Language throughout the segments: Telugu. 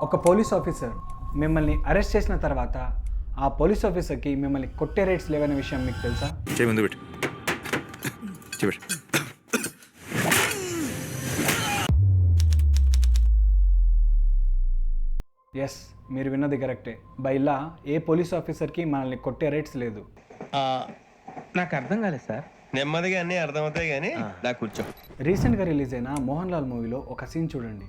ఒక పోలీస్ ఆఫీసర్ మిమ్మల్ని అరెస్ట్ చేసిన తర్వాత ఆ పోలీస్ ఆఫీసర్కి మిమ్మల్ని కొట్టే రైట్స్ లేవనే విషయం మీకు తెలుసా? ముందు పెట్టు. ఎస్, మీరు విన్నది కరెక్టే. బై లా ఏ పోలీస్ ఆఫీసర్కి మనల్ని కొట్టే రైట్స్ లేదు. నాకు అర్థం కాలేదు సార్. నెమ్మదిగా అన్నీ అర్థమవుతాయి కానీ నా కూర్చో. రీసెంట్గా రిలీజ్ అయిన మోహన్ లాల్ మూవీలో ఒక సీన్ చూడండి.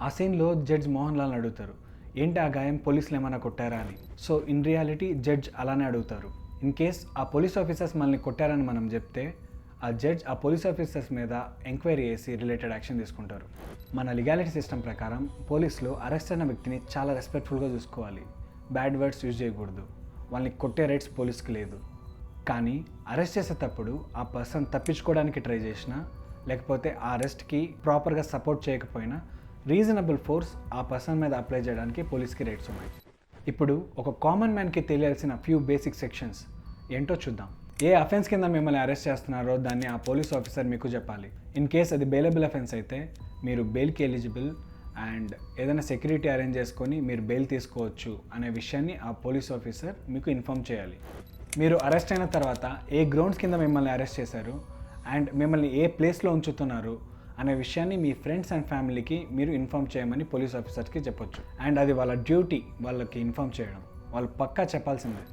ఆ సీన్లో జడ్జ్ మోహన్ లాల్ని అడుగుతారు, ఏంటి ఆ గాయం, పోలీసులు ఏమైనా కొట్టారా అని. సో ఇన్ రియాలిటీ జడ్జ్ అలానే అడుగుతారు. ఇన్ కేస్ ఆ పోలీస్ ఆఫీసర్స్ మనల్ని కొట్టారని మనం చెప్తే ఆ జడ్జ్ ఆ పోలీస్ ఆఫీసర్స్ మీద ఎంక్వైరీ చేసి రిలేటెడ్ యాక్షన్ తీసుకుంటారు. మన లీగాలిటీ సిస్టమ్ ప్రకారం పోలీసులు అరెస్ట్ అయిన వ్యక్తిని చాలా రెస్పెక్ట్ఫుల్గా చూసుకోవాలి. బ్యాడ్ వర్డ్స్ యూజ్ చేయకూడదు. వాళ్ళని కొట్టే రైట్స్ పోలీస్కి లేదు. కానీ అరెస్ట్ చేసేటప్పుడు ఆ పర్సన్ తప్పించుకోవడానికి ట్రై చేసినా లేకపోతే ఆ అరెస్ట్కి ప్రాపర్గా సపోర్ట్ చేయకపోయినా రీజనబుల్ ఫోర్స్ ఆ పర్సన్ మీద అప్లై చేయడానికి పోలీస్కి రైట్స్ ఉన్నాయి. ఇప్పుడు ఒక కామన్ మ్యాన్కి తెలియాల్సిన ఫ్యూ బేసిక్ సెక్షన్స్ ఏంటో చూద్దాం. ఏ అఫెన్స్ కింద మిమ్మల్ని అరెస్ట్ చేస్తున్నారో దాన్ని ఆ పోలీస్ ఆఫీసర్ మీకు చెప్పాలి. ఇన్ కేస్ అది బెయిలబుల్ అఫెన్స్ అయితే మీరు బెయిల్కి ఎలిజిబుల్ అండ్ ఏదైనా సెక్యూరిటీ అరేంజ్ చేసుకొని మీరు బెయిల్ తీసుకోవచ్చు అనే విషయాన్ని ఆ పోలీస్ ఆఫీసర్ మీకు ఇన్ఫామ్ చేయాలి. మీరు అరెస్ట్ అయిన తర్వాత ఏ గ్రౌండ్స్ కింద మిమ్మల్ని అరెస్ట్ చేశారు అండ్ మిమ్మల్ని ఏ ప్లేస్లో ఉంచుతున్నారు అనే విషయాన్ని మీ ఫ్రెండ్స్ అండ్ ఫ్యామిలీకి మీరు ఇన్ఫామ్ చేయమని పోలీస్ ఆఫీసర్స్కి చెప్పొచ్చు. అండ్ అది వాళ్ళ డ్యూటీ, వాళ్ళకి ఇన్ఫామ్ చేయడం. వాళ్ళు పక్కా చెప్పాల్సిందే.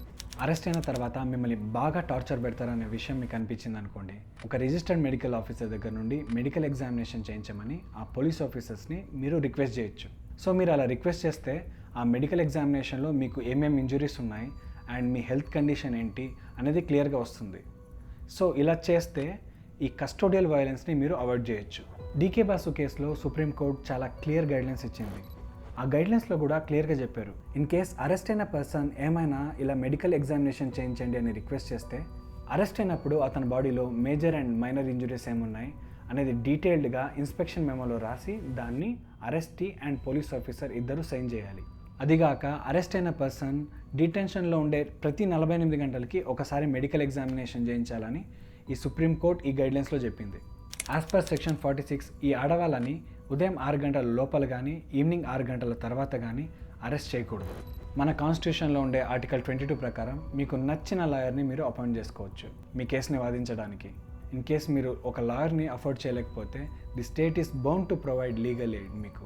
అరెస్ట్ అయిన తర్వాత మిమ్మల్ని బాగా టార్చర్ పెడతారనే విషయం మీకు అనిపించింది అనుకోండి, ఒక రిజిస్టర్డ్ మెడికల్ ఆఫీసర్ దగ్గర నుండి మెడికల్ ఎగ్జామినేషన్ చేయించమని ఆ పోలీస్ ఆఫీసర్స్ని మీరు రిక్వెస్ట్ చేయొచ్చు. సో మీరు అలా రిక్వెస్ట్ చేస్తే ఆ మెడికల్ ఎగ్జామినేషన్లో మీకు ఏమేమి ఇంజురీస్ ఉన్నాయి అండ్ మీ హెల్త్ కండిషన్ ఏంటి అనేది క్లియర్గా వస్తుంది. సో ఇలా చేస్తే ఈ కస్టోడియల్ వైలెన్స్ని మీరు అవాయిడ్ చేయొచ్చు. డీకే బాసు కేసులో సుప్రీంకోర్టు చాలా క్లియర్ గైడ్లైన్స్ ఇచ్చింది. ఆ గైడ్లైన్స్లో కూడా క్లియర్గా చెప్పారు, ఇన్ కేస్ అరెస్ట్ అయిన పర్సన్ ఏమైనా ఇలా మెడికల్ ఎగ్జామినేషన్ చేయించండి అని రిక్వెస్ట్ చేస్తే అరెస్ట్ అయినప్పుడు అతని బాడీలో మేజర్ అండ్ మైనర్ ఇంజురీస్ ఏమున్నాయి అనేది డీటెయిల్డ్గా ఇన్స్పెక్షన్ మెమోలో రాసి దాన్ని అరెస్టీ అండ్ పోలీస్ ఆఫీసర్ ఇద్దరు సైన్ చేయాలి. అదిగాక అరెస్ట్ అయిన పర్సన్ డిటెన్షన్లో ఉండే ప్రతి 48 గంటలకి ఒకసారి మెడికల్ ఎగ్జామినేషన్ చేయించాలని ఈ సుప్రీంకోర్టు ఈ గైడ్లైన్స్లో చెప్పింది. యాజ్ పర్ సెక్షన్ 46 ఈ ఆడవాళ్ళని ఉదయం 6 గంటల లోపల కానీ ఈవినింగ్ 6 గంటల తర్వాత కానీ అరెస్ట్ చేయకూడదు. మన కాన్స్టిట్యూషన్లో ఉండే ఆర్టికల్ 22 ప్రకారం మీకు నచ్చిన లాయర్ని మీరు అపాయింట్ చేసుకోవచ్చు మీ కేసుని వాదించడానికి. ఇన్ కేస్ మీరు ఒక లాయర్ని అఫోర్డ్ చేయలేకపోతే the state is bound to provide legal aid మీకు.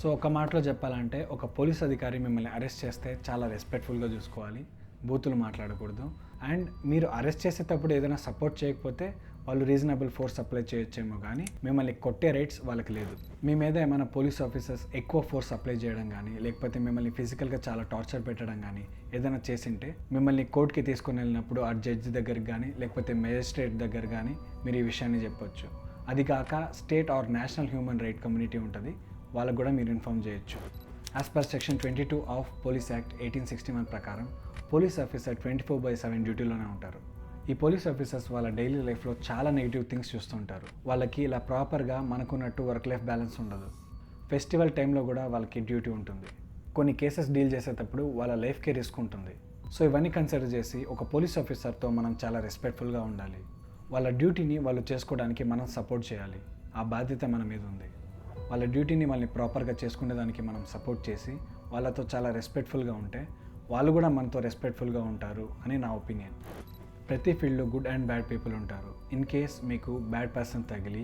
సో ఒక మాటలో చెప్పాలంటే ఒక పోలీస్ అధికారి మిమ్మల్ని అరెస్ట్ చేస్తే చాలా రెస్పెక్ట్ఫుల్గా చూసుకోవాలి, బూతులు మాట్లాడకూడదు. అండ్ మీరు అరెస్ట్ చేసేటప్పుడు ఏదైనా సపోర్ట్ చేయకపోతే వాళ్ళు రీజనబుల్ ఫోర్స్ అప్లై చేయొచ్చేమో కానీ మిమ్మల్ని కొట్టే రైట్స్ వాళ్ళకి లేదు. మీ మీద ఏమైనా పోలీస్ ఆఫీసర్స్ ఎక్కువ ఫోర్స్ అప్లై చేయడం కానీ లేకపోతే మిమ్మల్ని ఫిజికల్గా చాలా టార్చర్ పెట్టడం కానీ ఏదైనా చేసింటే మిమ్మల్ని కోర్టుకి తీసుకుని వెళ్ళినప్పుడు ఆ జడ్జి దగ్గరికి కానీ లేకపోతే మేజిస్ట్రేట్ దగ్గర కానీ మీరు ఈ విషయాన్ని చెప్పొచ్చు. అది కాక state or national human right community ఉంటుంది, వాళ్ళకు కూడా మీరు ఇన్ఫామ్ చేయొచ్చు. As per section 22 of police act 1861 ప్రకారం పోలీస్ ఆఫీసర్ 24/7 డ్యూటీలోనే ఉంటారు. ఈ పోలీస్ ఆఫీసర్స్ వాళ్ళ డైలీ లైఫ్లో చాలా నెగిటివ్ థింగ్స్ చూస్తుంటారు. వాళ్ళకి ఇలా ప్రాపర్గా మనకున్నట్టు వర్క్ లైఫ్ బ్యాలెన్స్ ఉండదు. ఫెస్టివల్ టైంలో కూడా వాళ్ళకి డ్యూటీ ఉంటుంది. కొన్ని కేసెస్ డీల్ చేసేటప్పుడు వాళ్ళ లైఫ్కే రిస్క్ ఉంటుంది. సో ఇవన్నీ కన్సిడర్ చేసి ఒక పోలీస్ ఆఫీసర్తో మనం చాలా రెస్పెక్ట్ఫుల్గా ఉండాలి. వాళ్ళ డ్యూటీని వాళ్ళు చేసుకోవడానికి మనం సపోర్ట్ చేయాలి. ఆ బాధ్యత మన మీద ఉంది. వాళ్ళ డ్యూటీని వాళ్ళని ప్రాపర్గా చేసుకునేదానికి మనం సపోర్ట్ చేసి వాళ్ళతో చాలా రెస్పెక్ట్ఫుల్గా ఉంటే వాళ్ళు కూడా మనతో రెస్పెక్ట్ఫుల్గా ఉంటారు అని నా ఒపీనియన్. ప్రతి ఫీల్డ్లో గుడ్ అండ్ బ్యాడ్ పీపుల్ ఉంటారు. ఇన్ కేస్ మీకు బ్యాడ్ పర్సన్ తగిలి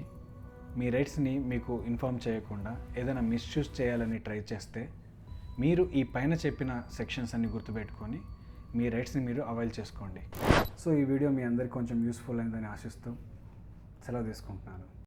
మీ రైట్స్ని మీకు ఇన్ఫామ్ చేయకుండా ఏదైనా మిస్యూజ్ చేయాలని ట్రై చేస్తే మీరు ఈ పైన చెప్పిన సెక్షన్స్ అన్ని గుర్తుపెట్టుకొని మీ రైట్స్ని మీరు అవైల్ చేసుకోండి. సో ఈ వీడియో మీ అందరికి కొంచెం యూస్ఫుల్ అయిందని ఆశిస్తూ సెలవు తీసుకుంటున్నాను.